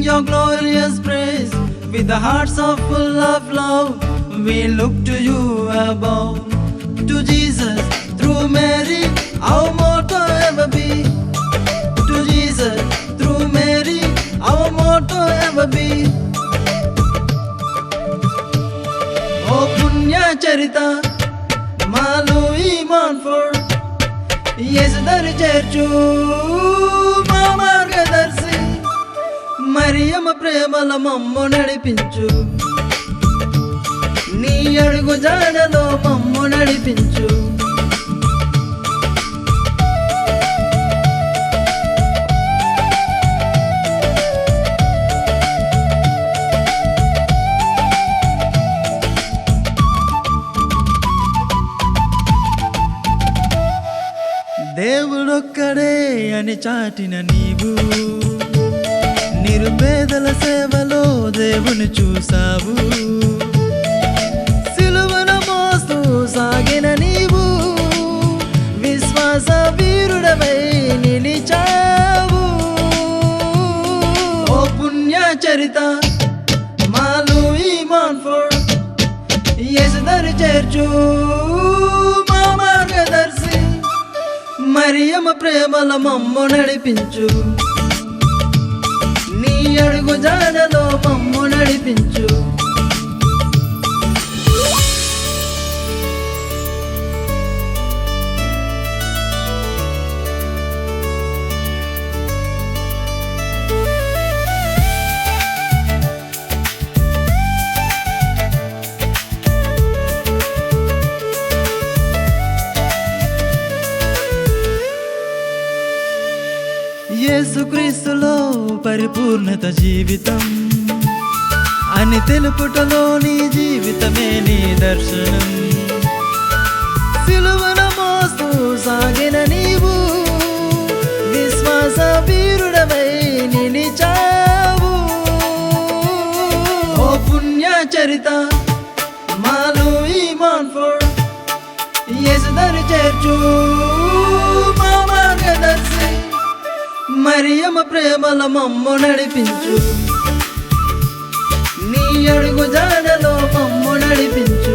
your glorious praise. With the hearts of full of love, we look to you above. To Jesus, through Mary, our motto ever be. To Jesus, through Mary, our motto ever be. O Punya Charita, Malu Montfort, Yesu Dari Cherchu, Mama Gadarsi. Mariyamma ప్రేమల మమ్ము నడిపించు, నీ అడుగు జాడలో మమ్ము నడిపించు. దేవుడొక్కడే అని చాటిన నీవు, నిరుపేదల సేవలో దేవుని చూసావు. సిలువను మోస్తూ సాగిన నీవు, విశ్వాస వీరుడవై నిలిచావు. ఓ పుణ్య చరిత మాలు ఈ మాన్ఫోర్డ్, యేసు దరి చేర్చు మా మార్గదర్శి. మరియమ్మ ప్రేమల మమ్ము నడిపించు, నీ అడుగు జాడలో మమ్ము నడిపించు. యేసుక్రీస్తులో పరిపూర్ణత జీవితం అని తెలుపుటలో నీ జీవితమే నీ దర్శనం. సిలువను మోస్తూ సాగిన నీవు, విశ్వాస వీరుడవై నిలిచావు. ఓ పుణ్య చరిత మాలు ఈ మాన్ఫోర్డ్, యేసు దరి చేర్చు మా మార్గదర్శి. మరియమ్మ ప్రేమల మమ్ము నడిపించు, నీ అడుగు జాడలో మమ్ము నడిపించు.